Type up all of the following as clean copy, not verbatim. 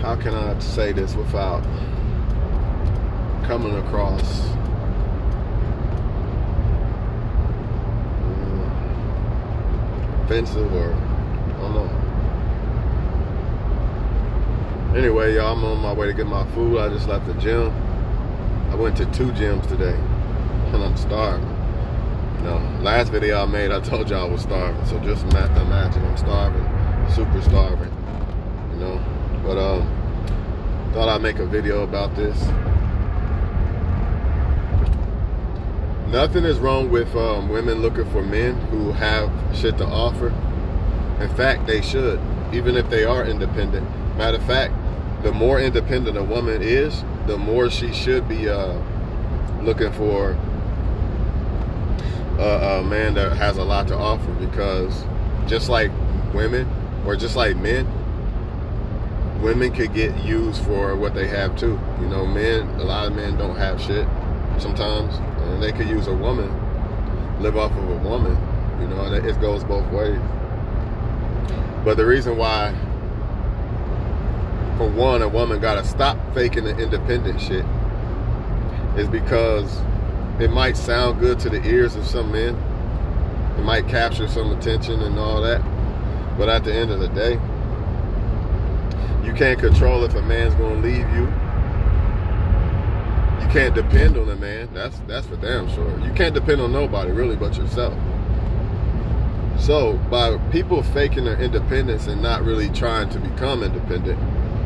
how can I say this without coming across offensive, or I don't know. Anyway, y'all, I'm on my way to get my food. I just left the gym. I went to 2 gyms today, and I'm starving. You know, last video I made, I told y'all I was starving. So just imagine I'm starving, super starving. You know, but thought I'd make a video about this. Nothing is wrong with women looking for men who have shit to offer. In fact, they should, even if they are independent. Matter of fact, the more independent a woman is, the more she should be looking for a man that has a lot to offer. Because just like women, or just like men, women could get used for what they have too. You know, a lot of men don't have shit sometimes, and they could use a woman, live off of a woman. You know, and it goes both ways. But the reason why, for one, a woman gotta stop faking the independent shit is because it might sound good to the ears of some men. It might capture some attention and all that. But at the end of the day, you can't control if a man's gonna leave you. You can't depend on a man. That's for damn sure. You can't depend on nobody really but yourself. So by people faking their independence and not really trying to become independent,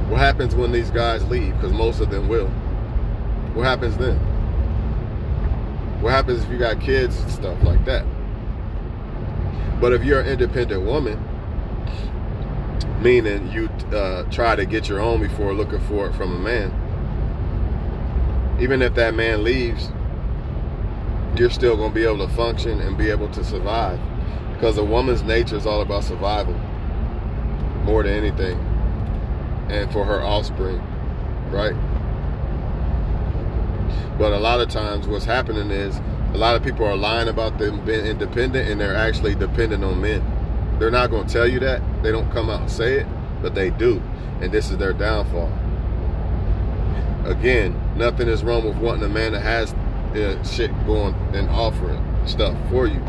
what happens when these guys leave? Because most of them will. What happens then? What happens if you got kids and stuff like that? But if you're an independent woman, meaning you try to get your own before looking for it from a man, even if that man leaves, you're still going to be able to function and be able to survive. Because a woman's nature is all about survival, more than anything. And for her offspring, right? But a lot of times what's happening is a lot of people are lying about them being independent, and they're actually dependent on men. They're not going to tell you that. They don't come out and say it, but they do. And this is their downfall. Again, nothing is wrong with wanting a man that has shit going and offering stuff for you.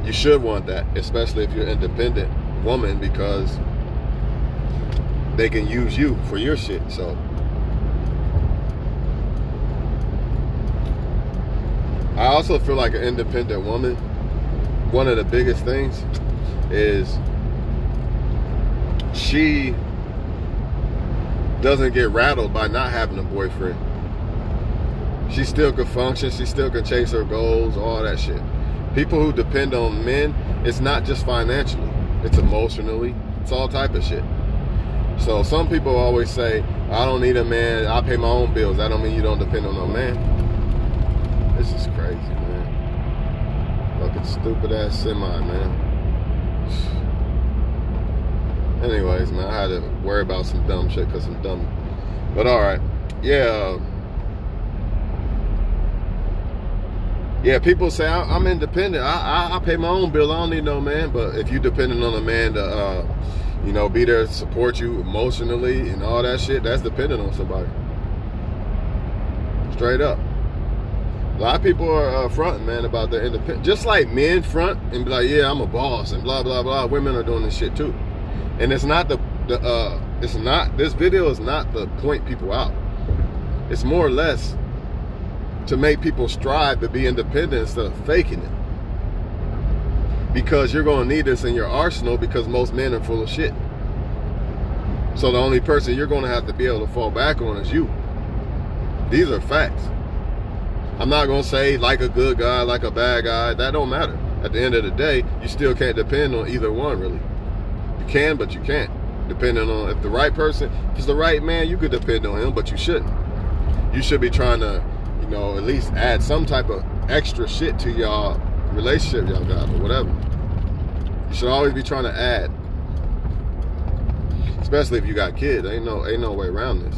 You should want that, especially if you're an independent woman, because they can use you for your shit. So I also feel like an independent woman, one of the biggest things is she doesn't get rattled by not having a boyfriend. She still can function, she still can chase her goals, all that shit. People who depend on men, it's not just financially, it's emotionally, it's all type of shit. So some people always say, I don't need a man, I pay my own bills. That don't mean you don't depend on no man. This is crazy, man. Fucking stupid ass semi, man. Anyways, man, I had to worry about some dumb shit because I'm dumb. But alright. Yeah, people say I'm independent. I pay my own bill. I don't need no man. But if you depending on a man to, be there to support you emotionally and all that shit, that's dependent on somebody. Straight up. A lot of people are fronting, man, about their independence. Just like men front and be like, yeah, I'm a boss and blah blah blah. Women are doing this shit too. And it's not this video is not to point people out. It's more or less to make people strive to be independent instead of faking it. Because you're going to need this in your arsenal, because most men are full of shit. So the only person you're going to have to be able to fall back on is you. These are facts. I'm not going to say like a good guy, like a bad guy. That don't matter. At the end of the day, you still can't depend on either one, really. You can, but you can't. Depending on if the right person, if it's the right man, you could depend on him, but you shouldn't. You should be trying to, at least add some type of extra shit to y'all relationship y'all got, or whatever. You should always be trying to add. Especially if you got kids. Ain't no way around this.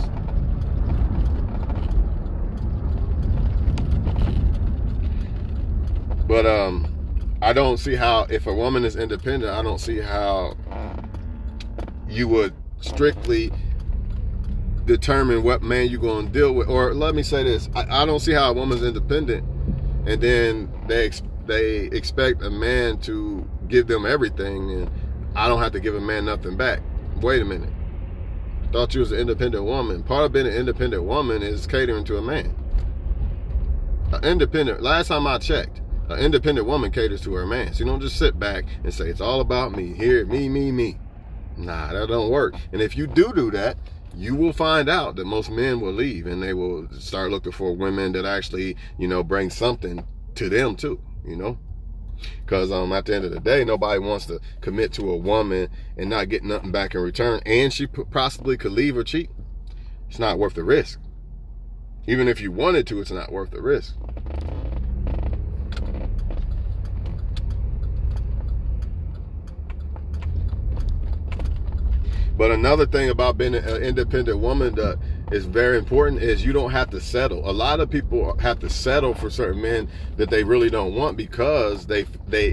But I don't see how, if a woman is independent, I don't see how you would strictly determine what man you're going to deal with. Or let me say this, I don't see how a woman's independent and then they expect a man to give them everything, and I don't have to give a man nothing back. Wait a minute. Thought you was an independent woman. Part of being an independent woman is catering to a man. Last time I checked, an independent woman caters to her man. So you don't just sit back and say, it's all about me. Here, me. Nah, that don't work. And if you do that, you will find out that most men will leave and they will start looking for women that actually, bring something to them too, Because at the end of the day, nobody wants to commit to a woman and not get nothing back in return, and she possibly could leave or cheat. It's not worth the risk. Even if you wanted to, it's not worth the risk. But another thing about being an independent woman that is very important is you don't have to settle. A lot of people have to settle for certain men that they really don't want because they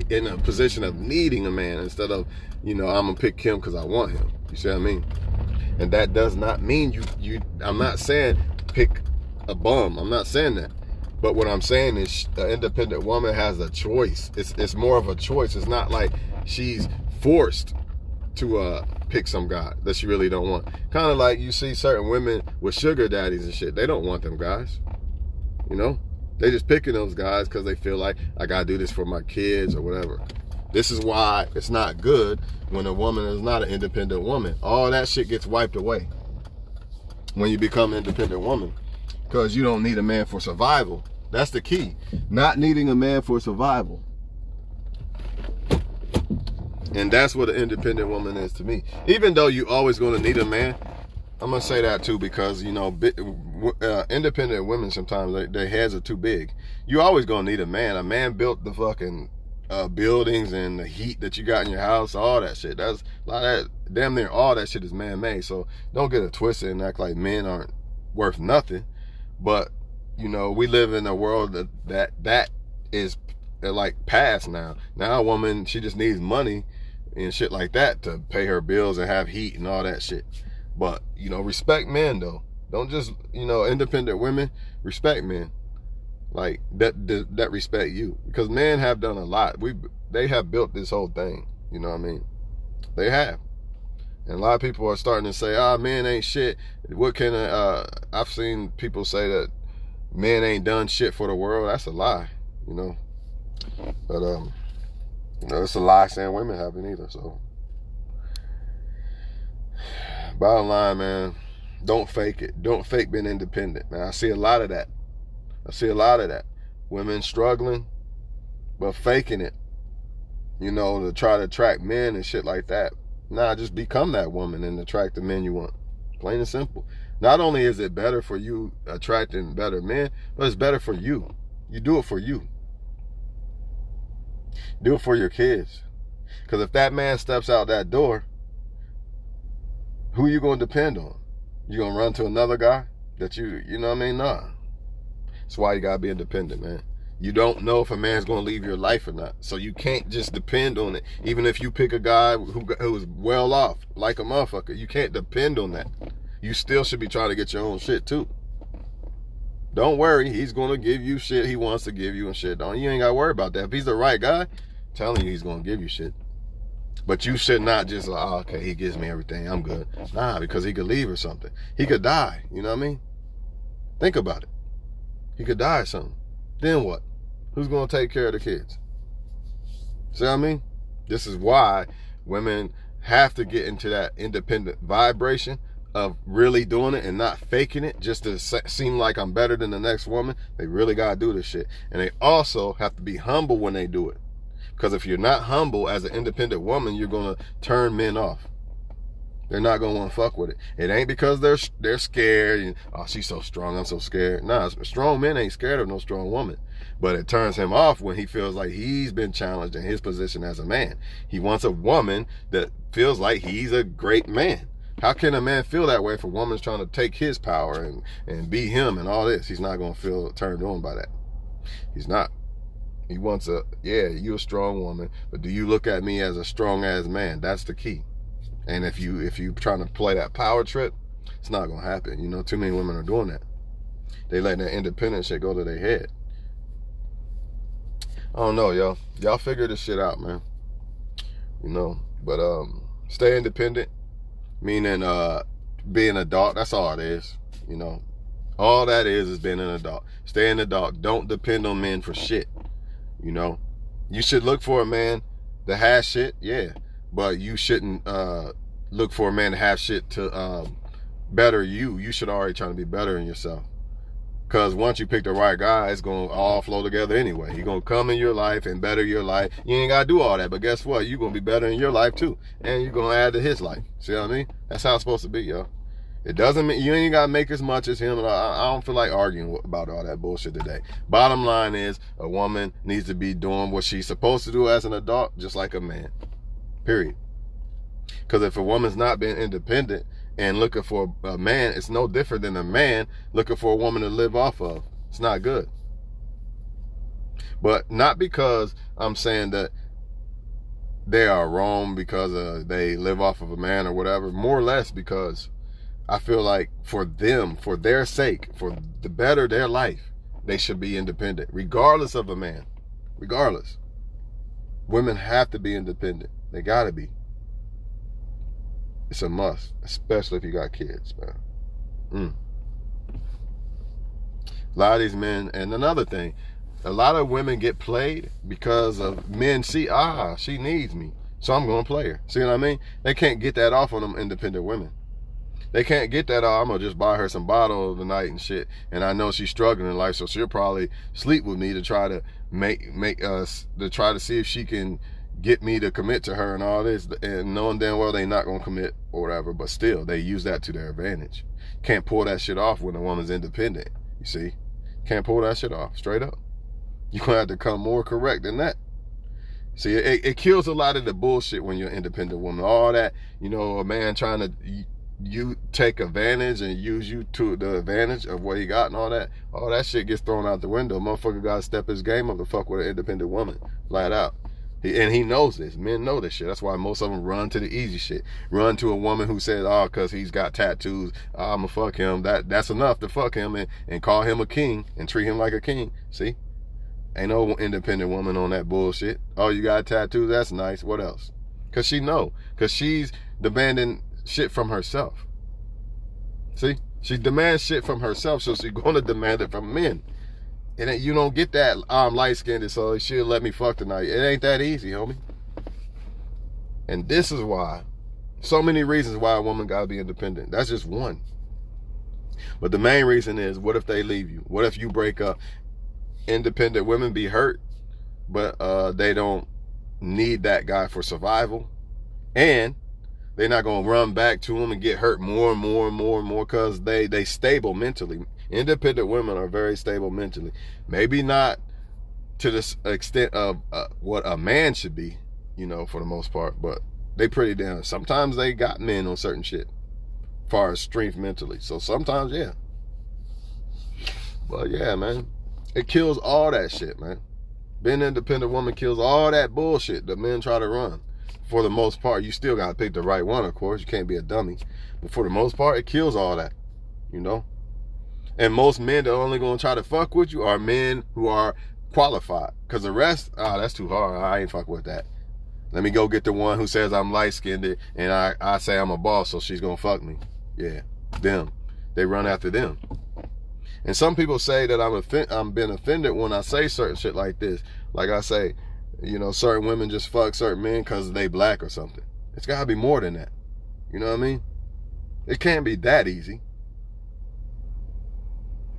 in a position of needing a man instead of, I'm gonna pick him because I want him. You see what I mean? And that does not mean I'm not saying pick a bum. I'm not saying that. But what I'm saying is an independent woman has a choice. It's more of a choice. It's not like she's forced to pick some guy that she really don't want. Kind of like you see certain women with sugar daddies and shit. They don't want them guys. They just picking those guys because they feel like I gotta do this for my kids or whatever. This is why it's not good when a woman is not an independent woman. All that shit gets wiped away when you become an independent woman, because you don't need a man for survival. That's the key. Not needing a man for survival. And that's what an independent woman is to me. Even though you always going to need a man, I'm going to say that too, because, independent women, sometimes their heads are too big. You always going to need a man. A man built the fucking buildings and the heat that you got in your house, all that shit. That's a lot of that, damn near all that shit is man-made. So don't get it twisted and act like men aren't worth nothing. But, we live in a world that is like past now. Now a woman, she just needs money and shit like that to pay her bills and have heat and all that shit. But, respect men though. Don't just, independent women, respect men. Like that respect you. Because men have done a lot. They have built this whole thing. You know what I mean? They have. And a lot of people are starting to say, men ain't shit. What can I've seen people say that men ain't done shit for the world. That's a lie, But it's a lie saying women haven't either. So bottom line, man, don't fake it. Don't fake being independent, man. I see a lot of that. Women struggling, but faking it, to try to attract men and shit like that. Nah, just become that woman and attract the men you want. Plain and simple. Not only is it better for you attracting better men, but it's better for you. You do it for you. Do it for your kids. Because if that man steps out that door, who you going to depend on? You going to run to another guy that you know what I mean? Nah. That's why you got to be independent, man. You don't know if a man's going to leave your life or not. So you can't just depend on it. Even if you pick a guy who is well off, like a motherfucker, you can't depend on that. You still should be trying to get your own shit too. Don't worry, he's going to give you shit he wants to give you and shit. You ain't got to worry about that. If he's the right guy, I'm telling you, he's going to give you shit. But you should not just like, okay, he gives me everything, I'm good. Nah, because he could leave or something. He could die, you know what I mean? Think about it. He could die or something. Then what? Who's going to take care of the kids? See what I mean? This is why women have to get into that independent vibration of really doing it and not faking it just to seem like I'm better than the next woman. They really got to do this shit. And they also have to be humble when they do it. Because if you're not humble as an independent woman, you're going to turn men off. They're not going to want to fuck with it. It ain't because they're scared. And, she's so strong, I'm so scared. Nah, strong men ain't scared of no strong woman. But it turns him off when he feels like he's been challenged in his position as a man. He wants a woman that feels like he's a great man. How can a man feel that way if a woman's trying to take his power and be him and all this? He's not going to feel turned on by that. He's not. He wants you're a strong woman, but do you look at me as a strong ass man? That's the key. And if you trying to play that power trip, It's not gonna happen. You know, too many women are doing that. They letting that independent shit go to their head. I don't know, y'all. Y'all figure this shit out, man. You know, but stay independent, meaning being an adult. That's all it is. You know, all that is being an adult. Stay an adult. Don't depend on men for shit. You know, you should look for a man that has shit, yeah, but you shouldn't look for a man to have shit to better you. You should already try to be better in yourself. Because once you pick the right guy, it's going to all flow together anyway. He's going to come in your life and better your life. You ain't got to do all that. But guess what? You're going to be better in your life too. And you're going to add to his life. See what I mean? That's how it's supposed to be, yo. It doesn't mean you ain't got to make as much as him. I don't feel like arguing about all that bullshit today. Bottom line is a woman needs to be doing what she's supposed to do as an adult, just like a man. Period. Because if a woman's not being independent and looking for a man, it's no different than a man looking for a woman to live off of. It's not good. But not because I'm saying that they are wrong because they live off of a man or whatever. More or less because I feel like for them, for their sake, for the better their life, they should be independent, regardless of a man. Regardless. Women have to be independent. They gotta be. It's a must, especially if you got kids, man. A lot of these men, and another thing, a lot of women get played because of men see, she needs me, so I'm going to play her. See what I mean? They can't get that off on them independent women. They can't get that, I'm going to just buy her some bottle tonight and shit, and I know she's struggling in life, so she'll probably sleep with me to try to make us, to try to see if she can get me to commit to her and all this, and knowing damn well they not gonna commit or whatever, but still they use that to their advantage. Can't pull that shit off when a woman's independent. You see, can't pull that shit off straight up. You're gonna have to come more correct than that. See, it kills a lot of the bullshit when you're an independent woman. All that, you know, a man trying to you take advantage and use you to the advantage of what he got and all that shit gets thrown out the window. Motherfucker gotta step his game up to fuck with an independent woman, flat out. And he knows this. Men know this shit. That's why most of them run to the easy shit. Run to a woman who says, because he's got tattoos, I'ma fuck him. That's enough to fuck him and call him a king and treat him like a king. See? Ain't no independent woman on that bullshit. Oh, you got tattoos? That's nice. What else? Because she know. Because she's demanding shit from herself. See? She demands shit from herself, so she's going to demand it from men. And you don't get that, I'm light-skinned, so she'll let me fuck tonight. It ain't that easy, homie. And this is why, so many reasons why a woman gotta be independent. That's just one. But the main reason is, what if they leave you? What if you break up? Independent women be hurt, but they don't need that guy for survival. And they're not gonna run back to him and get hurt more and more and more and more because they stable mentally. Independent women are very stable mentally. Maybe not to the extent of what a man should be, you know, for the most part, but they pretty damn. Sometimes they got men on certain shit as far as strength mentally. So sometimes, yeah. But yeah, man, it kills all that shit, man. Being an independent woman kills all that bullshit that men try to run. For the most part, you still gotta pick the right one, of course. You can't be a dummy. But for the most part, it kills all that, you know? And most men that are only going to try to fuck with you are men who are qualified. Because the rest, that's too hard. I ain't fuck with that. Let me go get the one who says I'm light-skinned and I say I'm a boss, so she's going to fuck me. Yeah, them. They run after them. And some people say that I'm being offended when I say certain shit like this. Like I say, you know, certain women just fuck certain men because they black or something. It's got to be more than that. You know what I mean? It can't be that easy.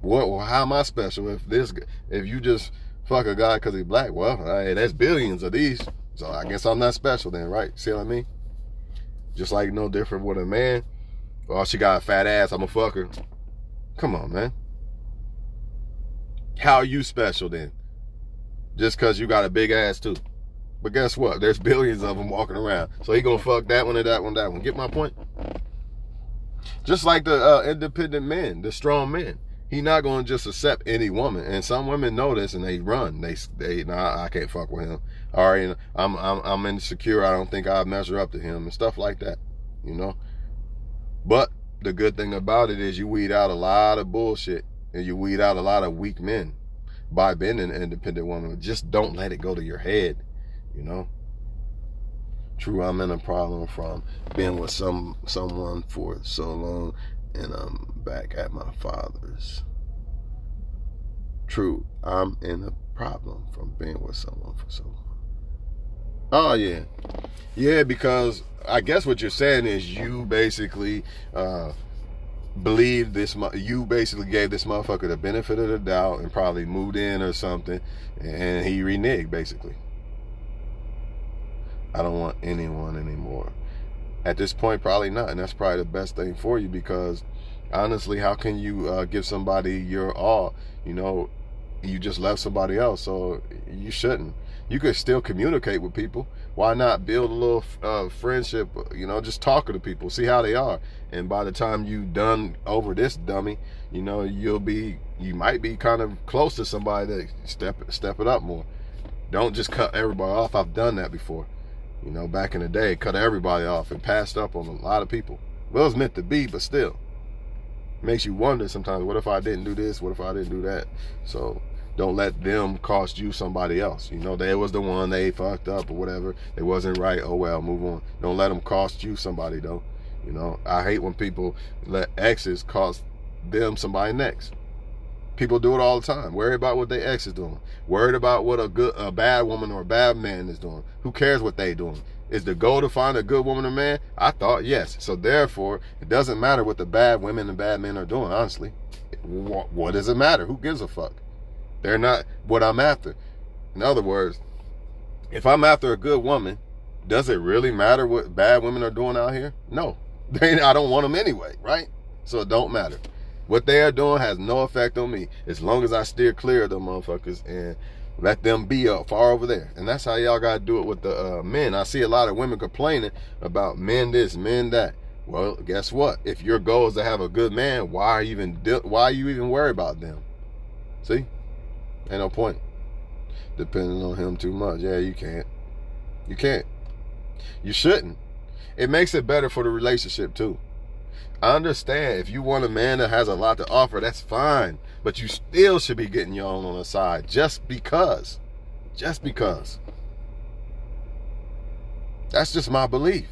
Well, how am I special if you just fuck a guy because he's black? Well, hey, there's billions of these, so I guess I'm not special then, right? See what I mean? Just like no different with a man. Oh, she got a fat ass, I'm a fucker. Come on, man. How are you special then? Just because you got a big ass too. But guess what? There's billions of them walking around. So he gonna fuck that one and that one, that one. Get my point? Just like the independent men, the strong men. He not going to just accept any woman. And some women know this and they run. They I can't fuck with him. All right, I'm insecure. I don't think I measure up to him and stuff like that, you know. But the good thing about it is you weed out a lot of bullshit and you weed out a lot of weak men by being an independent woman. Just don't let it go to your head, you know. True, I'm in a problem from being with someone for so long, and I'm back at my father's. True, I'm in a problem from being with someone for so long. Oh yeah, yeah, because I guess what you're saying is you basically believe this. You basically gave this motherfucker the benefit of the doubt and probably moved in or something, and he reneged basically. I don't want anyone anymore. At this point, probably not, and that's probably the best thing for you, because honestly, how can you give somebody your all? You know, you just left somebody else, so you shouldn't. You could still communicate with people. Why not build a little friendship? You know, just talking to people, see how they are, and by the time you done over this dummy, you know, you might be kind of close to somebody that step it up more. Don't just cut everybody off. I've done that before. You know, back in the day, cut everybody off and passed up on a lot of people. Well, it was meant to be, but still. It makes you wonder sometimes, what if I didn't do this? What if I didn't do that? So don't let them cost you somebody else. You know, they was the one, they fucked up or whatever. It wasn't right. Oh, well, move on. Don't let them cost you somebody, though. You know, I hate when people let exes cost them somebody next. People do it all the time. Worry about what their ex is doing. Worried about what a bad woman or a bad man is doing. Who cares what they doing? Is the goal to find a good woman or man? I thought yes. So therefore, it doesn't matter what the bad women and bad men are doing, honestly. What does it matter? Who gives a fuck? They're not what I'm after. In other words, if I'm after a good woman, does it really matter what bad women are doing out here? No. I don't want them anyway, right? So it don't matter. What they are doing has no effect on me, as long as I steer clear of them motherfuckers and let them be up far over there. And that's how y'all gotta do it with the men. I see a lot of women complaining about men this, men that. Well, guess what? If your goal is to have a good man, why are you even worried about them? See, ain't no point depending on him too much. Yeah, you can't. You can't. You shouldn't. It makes it better for the relationship too. I understand if you want a man that has a lot to offer, that's fine. But you still should be getting your own on the side just because. Just because. That's just my belief.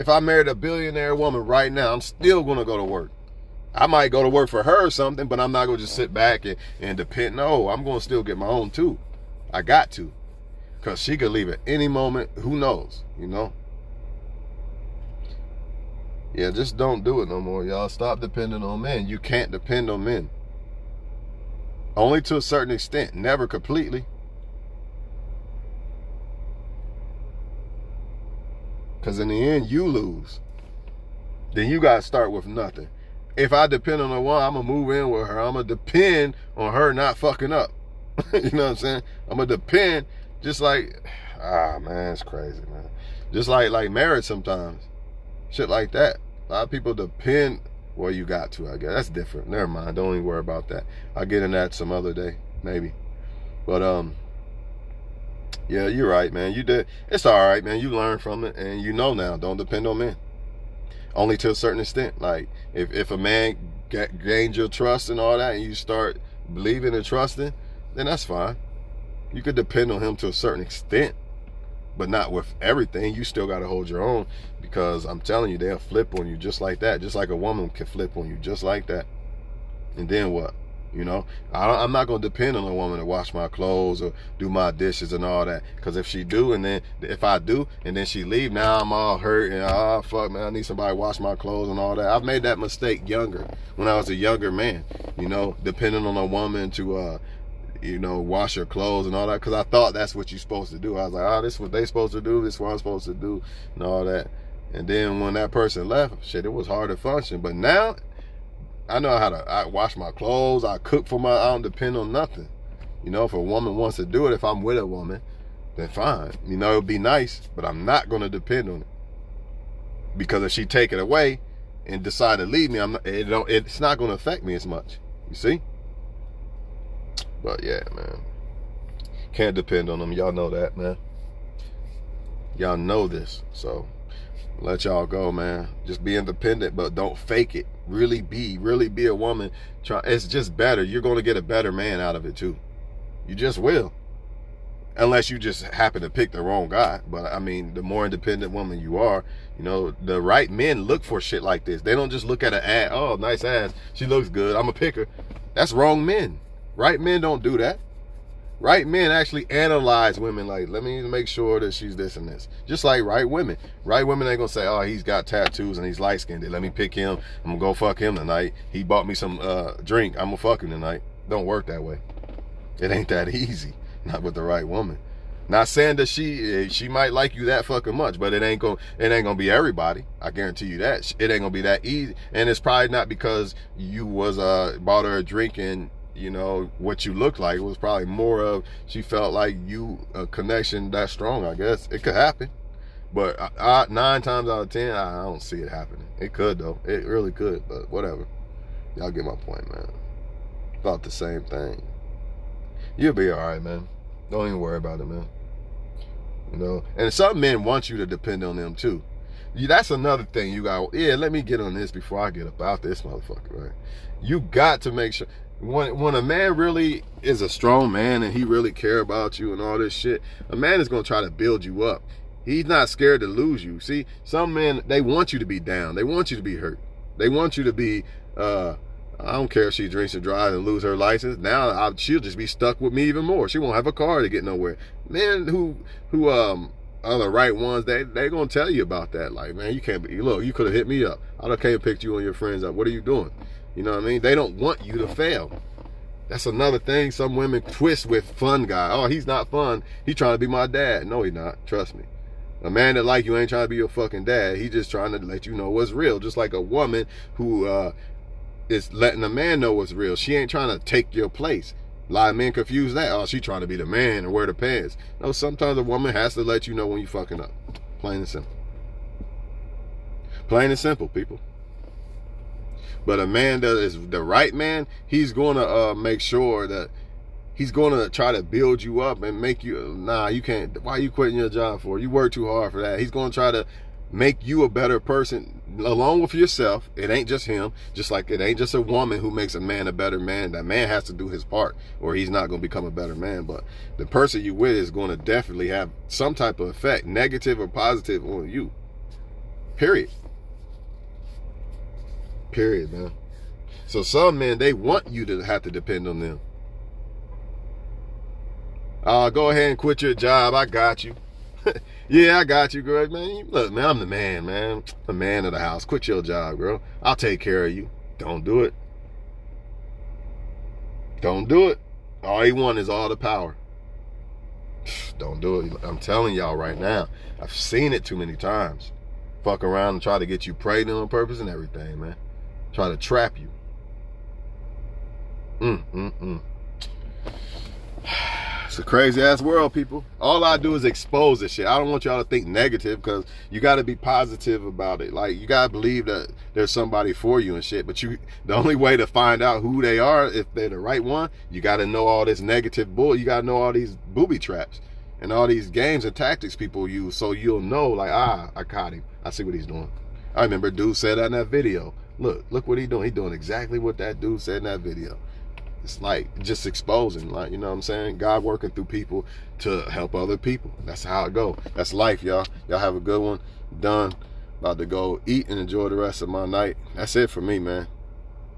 If I married a billionaire woman right now, I'm still going to go to work. I might go to work for her or something, but I'm not going to just sit back and depend. No, I'm going to still get my own too. I got to. Because she could leave at any moment. Who knows, you know? Yeah, just don't do it no more, y'all. Stop depending on men. You can't depend on men. Only to a certain extent. Never completely. Because in the end, you lose. Then you got to start with nothing. If I depend on a woman, I'm going to move in with her. I'm going to depend on her not fucking up. You know what I'm saying? I'm going to depend just like... man, it's crazy, man. Just like marriage sometimes. Shit like that. A lot of people depend. Well, you got to, I guess. That's different. Never mind. Don't even worry about that. I'll get in that some other day, maybe. But yeah, you're right, man. You did. It's all right, man. You learn from it, and you know now. Don't depend on men. Only to a certain extent. Like if a man gains your trust and all that, and you start believing and trusting, then that's fine. You could depend on him to a certain extent. But not with everything. You still got to hold your own, because I'm telling you, they'll flip on you just like that. Just like a woman can flip on you just like that. And then what? You know, I'm not going to depend on a woman to wash my clothes or do my dishes and all that. Because if she do, and then if I do, and then she leave, now I'm all hurt and fuck, man, I need somebody to wash my clothes and all that. I've made that mistake younger, when I was a younger man, you know, depending on a woman to you know, wash your clothes and all that, because I thought that's what you're supposed to do. I was like, this is what they supposed to do, this is what I'm supposed to do, and all that. And then when that person left, shit, it was hard to function. But now, I know how to I wash my clothes, I cook for I don't depend on nothing. You know, if a woman wants to do it, if I'm with a woman, then fine. You know, it'll be nice, but I'm not going to depend on it. Because if she take it away and decide to leave me, it's not going to affect me as much. You see? But yeah, man. Can't depend on them. Y'all know that, man. Y'all know this. So Let y'all go, man. Just be independent, but don't fake it. Really be a woman. It's just better. You're going to get a better man out of it too. You just will. Unless you just happen to pick the wrong guy. But I mean, the more independent woman you are, you know, the right men look for shit like this. They don't just look at an ad. Oh, nice ass. She looks good. I'm gonna pick her. That's wrong men. Right men don't do that. Right men actually analyze women like, let me make sure that she's this and this. Just like right women. Right women ain't gonna say, oh, he's got tattoos and he's light-skinned. Let me pick him. I'm gonna go fuck him tonight. He bought me some drink. I'm gonna fuck him tonight. Don't work that way. It ain't that easy. Not with the right woman. Not saying that she might like you that fucking much, but it ain't gonna be everybody. I guarantee you that. It ain't gonna be that easy. And it's probably not because you was bought her a drink and you know what you looked like. It was probably more of she felt like you a connection that strong. I guess it could happen, but 9 times out of 10 I don't see it happening. It could though. It really could, but whatever. Y'all get my point, man. About the same thing. You'll be all right, man. Don't even worry about it, man. You know, and some men want you to depend on them too. That's another thing you got. Yeah, let me get on this before I get about this motherfucker, right? You got to make sure when a man really is a strong man and he really care about you and all this shit, a man is gonna try to build you up. He's not scared to lose you. See, some men, they want you to be down. They want you to be hurt. They want you to be I don't care if she drinks and drives and lose her license. Now she'll just be stuck with me even more. She won't have a car to get nowhere. Men who are the right ones, they gonna tell you about that. Like, man, you can't be. Look, you could have hit me up. I don't care, picked you and your friends up. What are you doing? You know what I mean? They don't want you to fail. That's another thing. Some women twist with fun guy. Oh, he's not fun. He trying to be my dad. No, he not. Trust me. A man that like you ain't trying to be your fucking dad. He just trying to let you know what's real. Just like a woman who is letting a man know what's real. She ain't trying to take your place. A lot of men confuse that. Oh, she trying to be the man and wear the pants. No, sometimes a woman has to let you know when you fucking up. Plain and simple. Plain and simple, people. But a man that is the right man, he's going to make sure that he's going to try to build you up and make you, nah, you can't, why are you quitting your job for? You work too hard for that. He's going to try to make you a better person along with yourself. It ain't just him. Just like it ain't just a woman who makes a man a better man. That man has to do his part or he's not going to become a better man. But the person you with is going to definitely have some type of effect, negative or positive, on you. Period. Period, man. So some men, they want you to have to depend on them. Go ahead and quit your job. I got you. Yeah, I got you, girl. Man, look, man, I'm the man, man. The man of the house. Quit your job, girl. I'll take care of you. Don't do it. Don't do it. All he wants is all the power. Don't do it. I'm telling y'all right now. I've seen it too many times. Fuck around and try to get you pregnant on purpose and everything, man. Try to trap you. It's a crazy ass world, people. All I do is expose this shit. I don't want y'all to think negative because you got to be positive about it. Like, you got to believe that there's somebody for you and shit. But the only way to find out who they are, if they're the right one, you got to know all this negative bull. You got to know all these booby traps and all these games and tactics people use. So you'll know, like, I caught him. I see what he's doing. I remember dude said that in that video. Look what he doing. He doing exactly what that dude said in that video. It's like just exposing, like, you know what I'm saying? God working through people to help other people. That's how it go. That's life, y'all. Y'all have a good one. Done. About to go eat and enjoy the rest of my night. That's it for me, man.